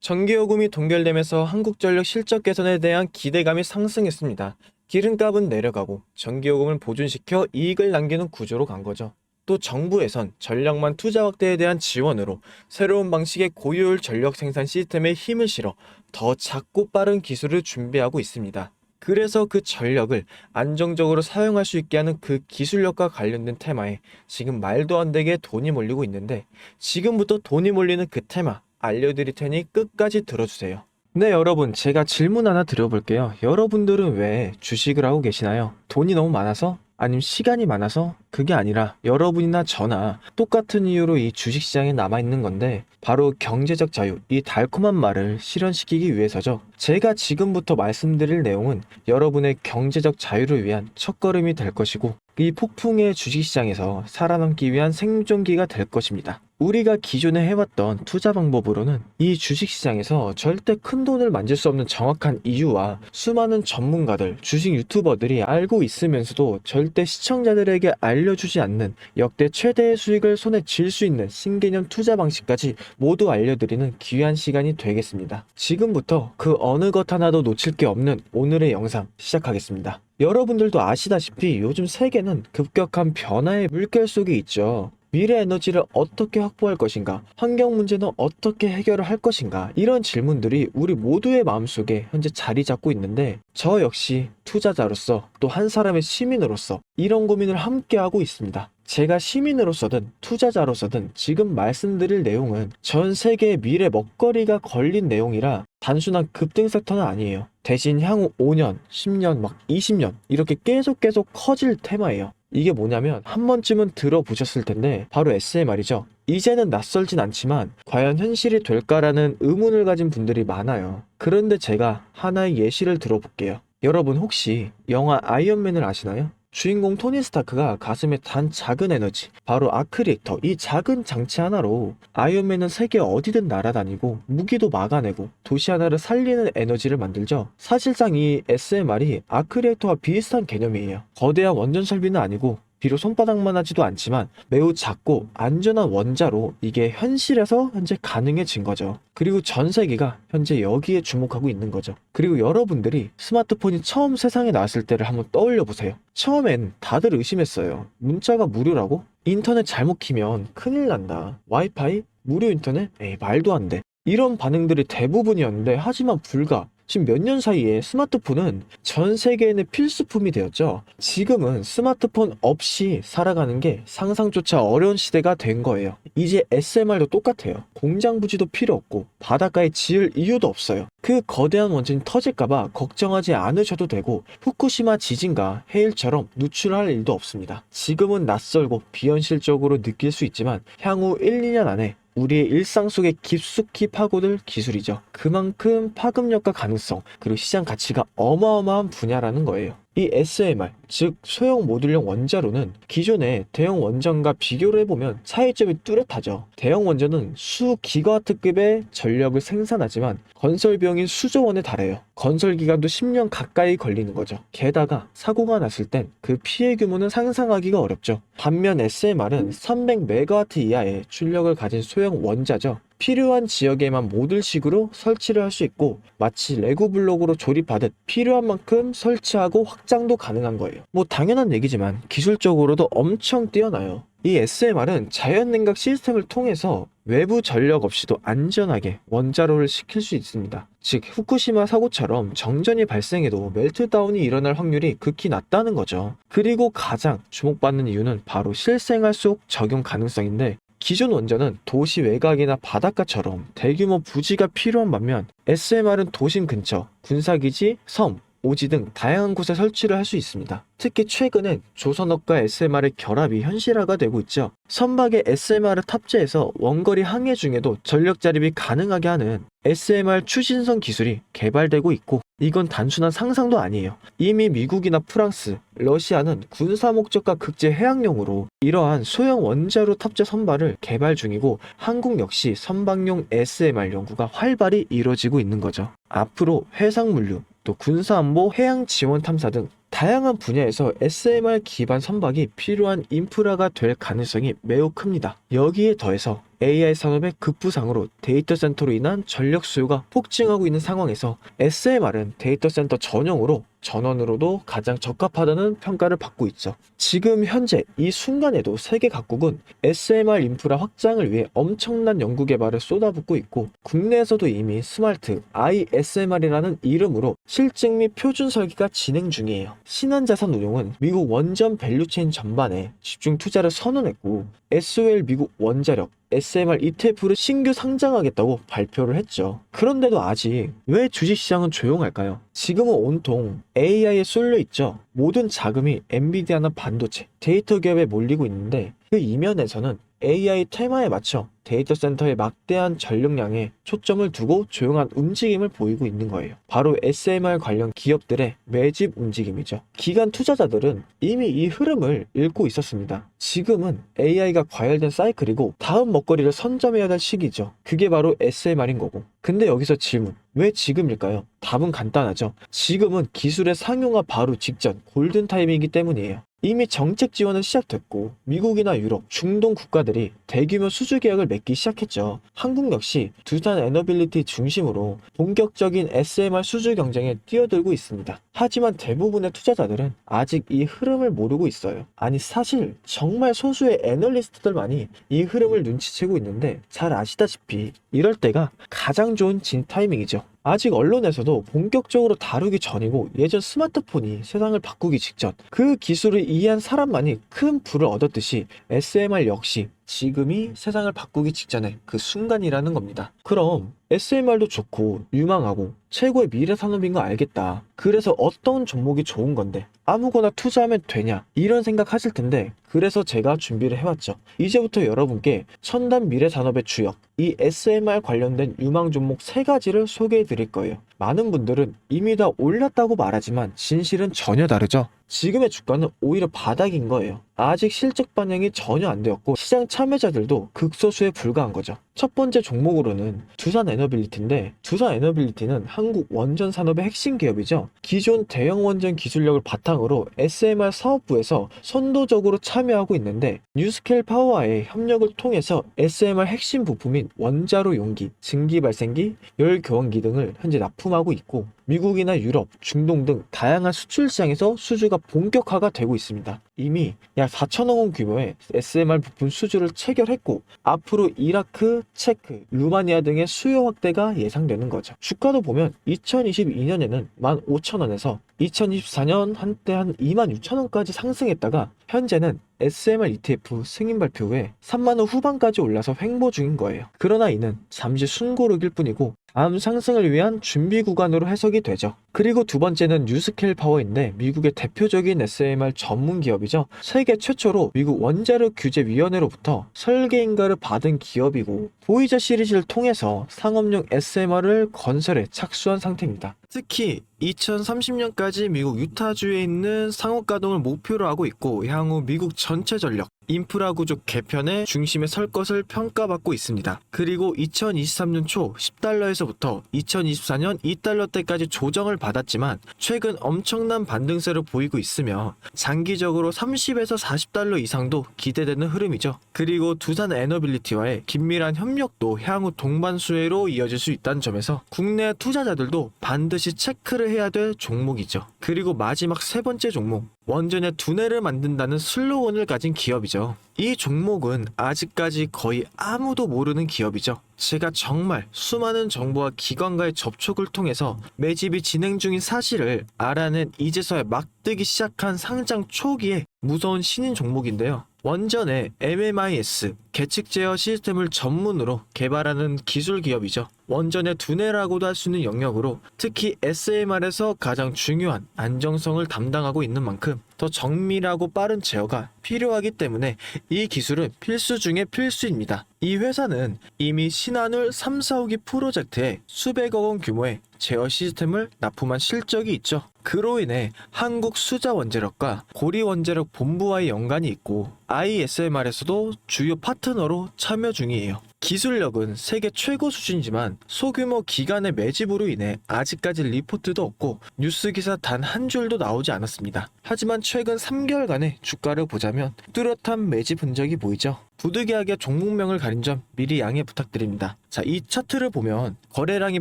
전기요금이 동결되면서 한국전력 실적 개선에 대한 기대감이 상승했습니다. 기름값은 내려가고 전기요금을 보존시켜 이익을 남기는 구조로 간 거죠. 또 정부에선 전력망 투자 확대에 대한 지원으로 새로운 방식의 고효율 전력 생산 시스템에 힘을 실어 더 작고 빠른 기술을 준비하고 있습니다. 그래서 그 전력을 안정적으로 사용할 수 있게 하는 그 기술력과 관련된 테마에 지금 말도 안 되게 돈이 몰리고 있는데, 지금부터 돈이 몰리는 그 테마 알려드릴 테니 끝까지 들어주세요. 네, 여러분, 제가 질문 하나 드려볼게요. 여러분들은 왜 주식을 하고 계시나요? 돈이 너무 많아서? 아니면 시간이 많아서? 그게 아니라 여러분이나 저나 똑같은 이유로 이 주식시장에 남아있는 건데, 바로 경제적 자유, 이 달콤한 말을 실현시키기 위해서죠. 제가 지금부터 말씀드릴 내용은 여러분의 경제적 자유를 위한 첫걸음이 될 것이고, 이 폭풍의 주식시장에서 살아남기 위한 생존기가 될 것입니다. 우리가 기존에 해왔던 투자 방법으로는 이 주식시장에서 절대 큰 돈을 만질 수 없는 정확한 이유와 수많은 전문가들, 주식 유튜버들이 알고 있으면서도 절대 시청자들에게 알려주지 않는 역대 최대의 수익을 손에 쥘 수 있는 신개념 투자 방식까지 모두 알려드리는 귀한 시간이 되겠습니다. 지금부터 그 어느 것 하나도 놓칠 게 없는 오늘의 영상 시작하겠습니다. 여러분들도 아시다시피 요즘 세계는 급격한 변화의 물결 속에 있죠. 미래 에너지를 어떻게 확보할 것인가? 환경 문제는 어떻게 해결을 할 것인가? 이런 질문들이 우리 모두의 마음속에 현재 자리 잡고 있는데, 저 역시 투자자로서 또 한 사람의 시민으로서 이런 고민을 함께 하고 있습니다. 제가 시민으로서든 투자자로서든 지금 말씀드릴 내용은 전 세계의 미래 먹거리가 걸린 내용이라 단순한 급등 섹터는 아니에요. 대신 향후 5년, 10년, 막 20년 이렇게 계속 커질 테마예요. 이게 뭐냐면 한 번쯤은 들어보셨을 텐데 바로 SMR이죠. 이제는 낯설진 않지만 과연 현실이 될까라는 의문을 가진 분들이 많아요. 그런데 제가 하나의 예시를 들어볼게요. 여러분 혹시 영화 아이언맨을 아시나요? 주인공 토니 스타크가 가슴에 단 작은 에너지, 바로 아크 리액터, 이 작은 장치 하나로 아이언맨은 세계 어디든 날아다니고 무기도 막아내고 도시 하나를 살리는 에너지를 만들죠. 사실상 이 SMR이 아크 리액터와 비슷한 개념이에요. 거대한 원전 설비는 아니고 비록 손바닥만 하지도 않지만 매우 작고 안전한 원자로 이게 현실에서 현재 가능해진 거죠. 그리고 전 세계가 현재 여기에 주목하고 있는 거죠. 그리고 여러분들이 스마트폰이 처음 세상에 나왔을 때를 한번 떠올려 보세요. 처음엔 다들 의심했어요. 문자가 무료라고? 인터넷 잘못 키면 큰일 난다. 와이파이? 무료 인터넷? 에이, 말도 안 돼. 이런 반응들이 대부분이었는데, 하지만 불과 지금 몇 년 사이에 스마트폰은 전 세계인의 필수품이 되었죠. 지금은 스마트폰 없이 살아가는 게 상상조차 어려운 시대가 된 거예요. 이제 SMR도 똑같아요. 공장 부지도 필요 없고 바닷가에 지을 이유도 없어요. 그 거대한 원전이 터질까봐 걱정하지 않으셔도 되고 후쿠시마 지진과 해일처럼 누출할 일도 없습니다. 지금은 낯설고 비현실적으로 느낄 수 있지만 향후 1, 2년 안에 우리의 일상 속에 깊숙이 파고들 기술이죠. 그만큼 파급력과 가능성, 그리고 시장 가치가 어마어마한 분야라는 거예요. 이 SMR, 즉 소형 모듈형 원자로는 기존의 대형 원전과 비교를 해보면 차이점이 뚜렷하죠. 대형 원전은 수 기가와트급의 전력을 생산하지만 건설 비용이 수조 원에 달해요. 건설 기간도 10년 가까이 걸리는 거죠. 게다가 사고가 났을 땐 그 피해 규모는 상상하기가 어렵죠. 반면 SMR은 300메가와트 이하의 출력을 가진 소형 원자죠. 필요한 지역에만 모듈식으로 설치를 할 수 있고 마치 레고 블록으로 조립하듯 필요한 만큼 설치하고 확장도 가능한 거예요. 뭐 당연한 얘기지만 기술적으로도 엄청 뛰어나요. 이 SMR은 자연 냉각 시스템을 통해서 외부 전력 없이도 안전하게 원자로를 식힐 수 있습니다. 즉 후쿠시마 사고처럼 정전이 발생해도 멜트다운이 일어날 확률이 극히 낮다는 거죠. 그리고 가장 주목받는 이유는 바로 실생활 속 적용 가능성인데, 기존 원전은 도시 외곽이나 바닷가처럼 대규모 부지가 필요한 반면 SMR은 도심 근처, 군사기지, 섬, 오지 등 다양한 곳에 설치를 할 수 있습니다. 특히 최근엔 조선업과 SMR의 결합이 현실화가 되고 있죠. 선박에 SMR을 탑재해서 원거리 항해 중에도 전력 자립이 가능하게 하는 SMR 추진선 기술이 개발되고 있고, 이건 단순한 상상도 아니에요. 이미 미국이나 프랑스, 러시아는 군사 목적과 국제 해양용으로 이러한 소형 원자로 탑재 선박을 개발 중이고, 한국 역시 선박용 SMR 연구가 활발히 이루어지고 있는 거죠. 앞으로 해상물류, 또 군사안보, 해양 지원 탐사 등 다양한 분야에서 SMR 기반 선박이 필요한 인프라가 될 가능성이 매우 큽니다. 여기에 더해서 AI 산업의 급부상으로 데이터 센터로 인한 전력 수요가 폭증하고 있는 상황에서 SMR은 데이터 센터 전용으로 전원으로도 가장 적합하다는 평가를 받고 있죠. 지금 현재 이 순간에도 세계 각국은 SMR 인프라 확장을 위해 엄청난 연구 개발을 쏟아붓고 있고, 국내에서도 이미 스마트 ISMR이라는 이름으로 실증 및 표준 설계가 진행 중이에요. 신한자산운용은 미국 원전 밸류체인 전반에 집중 투자를 선언했고, SOL 미국 원자력 SMR ETF를 신규 상장하겠다고 발표를 했죠. 그런데도 아직 왜 주식시장은 조용할까요? 지금은 온통 AI에 쏠려 있죠. 모든 자금이 엔비디아나 반도체, 데이터 기업에 몰리고 있는데, 그 이면에서는 AI 테마에 맞춰 데이터 센터의 막대한 전력량에 초점을 두고 조용한 움직임을 보이고 있는 거예요. 바로 SMR 관련 기업들의 매집 움직임이죠. 기관 투자자들은 이미 이 흐름을 읽고 있었습니다. 지금은 AI가 과열된 사이클이고 다음 먹거리를 선점해야 될 시기죠. 그게 바로 SMR인 거고. 근데 여기서 질문, 왜 지금일까요? 답은 간단하죠. 지금은 기술의 상용화 바로 직전 골든 타임이기 때문이에요. 이미 정책 지원은 시작됐고, 미국이나 유럽, 중동 국가들이 대규모 수주 계약을 맺기 시작했죠. 한국 역시 두산 에너빌리티 중심으로 본격적인 SMR 수주 경쟁에 뛰어들고 있습니다. 하지만 대부분의 투자자들은 아직 이 흐름을 모르고 있어요. 아니, 사실 정말 소수의 애널리스트들만이 이 흐름을 눈치채고 있는데, 잘 아시다시피 이럴 때가 가장 좋은 진 타이밍이죠. 아직 언론에서도 본격적으로 다루기 전이고, 예전 스마트폰이 세상을 바꾸기 직전 그 기술을 이해한 사람만이 큰 부를 얻었듯이 SMR 역시 지금이 세상을 바꾸기 직전의 그 순간이라는 겁니다. 그럼 SMR도 좋고 유망하고 최고의 미래 산업인 거 알겠다. 그래서 어떤 종목이 좋은 건데 아무거나 투자하면 되냐, 이런 생각 하실 텐데, 그래서 제가 준비를 해왔죠. 이제부터 여러분께 첨단 미래 산업의 주역, 이 SMR 관련된 유망 종목 3가지를 소개해 드릴 거예요. 많은 분들은 이미 다 올랐다고 말하지만 진실은 전혀 다르죠. 지금의 주가는 오히려 바닥인 거예요. 아직 실적 반영이 전혀 안 되었고, 시장 참여자들도 극소수에 불과한 거죠. 첫 번째 종목으로는 두산 에너빌리티인데, 두산 에너빌리티는 한국 원전 산업의 핵심 기업이죠. 기존 대형 원전 기술력을 바탕으로 SMR 사업부에서 선도적으로 참여하고 있는데, 뉴스케일 파워와의 협력을 통해서 SMR 핵심 부품인 원자로 용기, 증기 발생기, 열 교환기 등을 현재 납품하고 있고, 미국이나 유럽, 중동 등 다양한 수출 시장에서 수주가 본격화가 되고 있습니다. 이미 약 4천억 원 규모의 SMR 부품 수주를 체결했고, 앞으로 이라크, 체크, 루마니아 등의 수요 확대가 예상되는 거죠. 주가도 보면 2022년에는 15,000원에서 2024년 한때 한 26,000원까지 상승했다가 현재는 SMR ETF 승인 발표 후에 3만원 후반까지 올라서 횡보 중인 거예요. 그러나 이는 잠시 숨고르기일 뿐이고 다음 상승을 위한 준비 구간으로 해석이 되죠. 그리고 두 번째는 뉴스케일 파워인데, 미국의 대표적인 SMR 전문 기업이죠. 세계 최초로 미국 원자력 규제 위원회로부터 설계 인가를 받은 기업이고, 보이저 시리즈를 통해서 상업용 SMR을 건설에 착수한 상태입니다. 특히 2030년까지 미국 유타주에 있는 상업 가동을 목표로 하고 있고, 향후 미국 전체 전력 인프라 구조 개편의 중심에 설 것을 평가받고 있습니다. 그리고 2023년 초 10달러에서부터 2024년 2달러대까지 조정을 받았지만 최근 엄청난 반등세를 보이고 있으며 장기적으로 30에서 40달러 이상도 기대되는 흐름이죠. 그리고 두산 에너빌리티와의 긴밀한 협력도 향후 동반 수혜로 이어질 수 있다는 점에서 국내 투자자들도 반드시 체크를 해야 될 종목이죠. 그리고 마지막 3번째 종목, 원전의 두뇌를 만든다는 슬로건을 가진 기업이죠. 이 종목은 아직까지 거의 아무도 모르는 기업이죠. 제가 정말 수많은 정보와 기관과의 접촉을 통해서 매집이 진행 중인 사실을 알아낸 이제서야 막 뜨기 시작한 상장 초기에 무서운 신인 종목인데요. 원전의 MMIS, 계측 제어 시스템을 전문으로 개발하는 기술 기업이죠. 원전의 두뇌라고도 할 수 있는 영역으로 특히 SMR에서 가장 중요한 안정성을 담당하고 있는 만큼 더 정밀하고 빠른 제어가 필요하기 때문에 이 기술은 필수 중의 필수입니다. 이 회사는 이미 신한울 3, 4호기 프로젝트에 수백억 원 규모의 제어 시스템을 납품한 실적이 있죠. 그로 인해 한국수자원자력과 고리원자력 본부와의 연관이 있고 ISMR에서도 주요 파트너로 참여 중이에요. 기술력은 세계 최고 수준이지만 소규모 기관의 매집으로 인해 아직까지 리포트도 없고 뉴스 기사 단 한 줄도 나오지 않았습니다. 하지만 최근 3개월간의 주가를 보자면 뚜렷한 매집 흔적이 보이죠. 부득이하게 종목명을 가린 점 미리 양해 부탁드립니다. 자, 이 차트를 보면 거래량이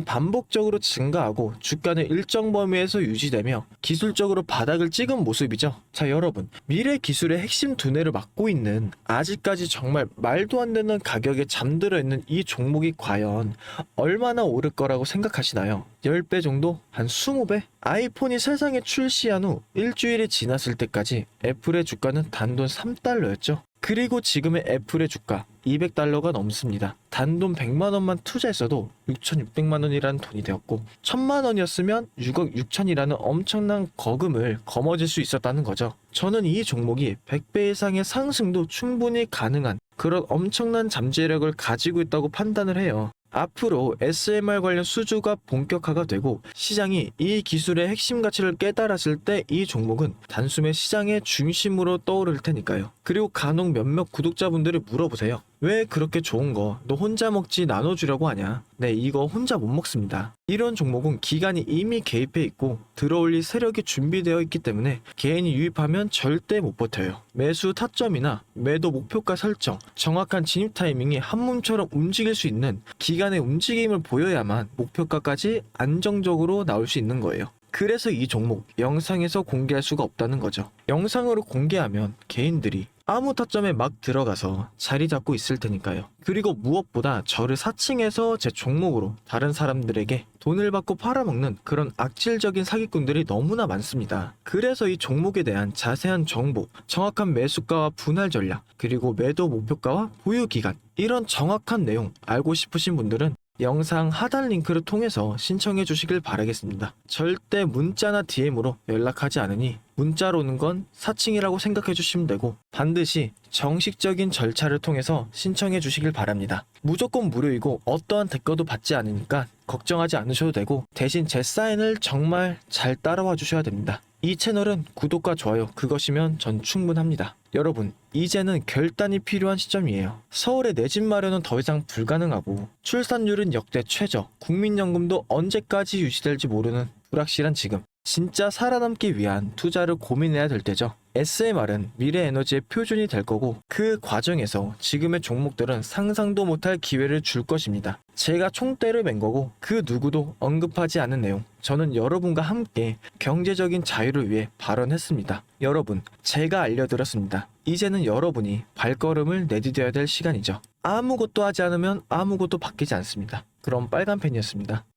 반복적으로 증가하고 주가는 일정 범위에서 유지되며 기술적으로 바닥을 찍은 모습이죠. 자, 여러분, 미래 기술의 핵심 두뇌를 맡고 있는 아직까지 정말 말도 안 되는 가격에 잠들어 있는 이 종목이 과연 얼마나 오를 거라고 생각하시나요? 10배 정도? 한 20배? 아이폰이 세상에 출시한 후 일주일이 지났을 때까지 애플의 주가는 단돈 3달러였죠. 그리고 지금의 애플의 주가 200달러가 넘습니다. 단돈 100만 원만 투자했어도 6,600만 원이라는 돈이 되었고 1,000만 원이었으면 6억 6천이라는 엄청난 거금을 거머쥘 수 있었다는 거죠. 저는 이 종목이 100배 이상의 상승도 충분히 가능한 그런 엄청난 잠재력을 가지고 있다고 판단을 해요. 앞으로 SMR 관련 수주가 본격화가 되고 시장이 이 기술의 핵심 가치를 깨달았을 때 이 종목은 단숨에 시장의 중심으로 떠오를 테니까요. 그리고 간혹 몇몇 구독자분들이 물어보세요. 왜 그렇게 좋은 거 너 혼자 먹지 나눠주려고 하냐? 네, 이거 혼자 못 먹습니다. 이런 종목은 기관이 이미 개입해 있고 들어올릴 세력이 준비되어 있기 때문에 개인이 유입하면 절대 못 버텨요. 매수 타점이나 매도 목표가 설정, 정확한 진입 타이밍이 한몸처럼 움직일 수 있는 기관의 움직임을 보여야만 목표가까지 안정적으로 나올 수 있는 거예요. 그래서 이 종목 영상에서 공개할 수가 없다는 거죠. 영상으로 공개하면 개인들이 아무 타점에 막 들어가서 자리 잡고 있을 테니까요. 그리고 무엇보다 저를 사칭해서 제 종목으로 다른 사람들에게 돈을 받고 팔아먹는 그런 악질적인 사기꾼들이 너무나 많습니다. 그래서 이 종목에 대한 자세한 정보, 정확한 매수가와 분할 전략, 그리고 매도 목표가와 보유 기간, 이런 정확한 내용 알고 싶으신 분들은 영상 하단 링크를 통해서 신청해 주시길 바라겠습니다. 절대 문자나 DM으로 연락하지 않으니 문자로 오는 건 사칭이라고 생각해 주시면 되고 반드시 정식적인 절차를 통해서 신청해 주시길 바랍니다. 무조건 무료이고 어떠한 대가도 받지 않으니까 걱정하지 않으셔도 되고 대신 제 사인을 정말 잘 따라와 주셔야 됩니다. 이 채널은 구독과 좋아요 그것이면 전 충분합니다. 여러분, 이제는 결단이 필요한 시점이에요. 서울의 내 집 마련은 더 이상 불가능하고 출산율은 역대 최저, 국민연금도 언제까지 유지될지 모르는 불확실한 지금, 진짜 살아남기 위한 투자를 고민해야 될 때죠. SMR은 미래 에너지의 표준이 될 거고 그 과정에서 지금의 종목들은 상상도 못할 기회를 줄 것입니다. 제가 총대를 맨 거고 그 누구도 언급하지 않은 내용, 저는 여러분과 함께 경제적인 자유를 위해 발언했습니다. 여러분, 제가 알려드렸습니다. 이제는 여러분이 발걸음을 내디뎌야 될 시간이죠. 아무것도 하지 않으면 아무것도 바뀌지 않습니다. 그럼 빨간 펜이었습니다.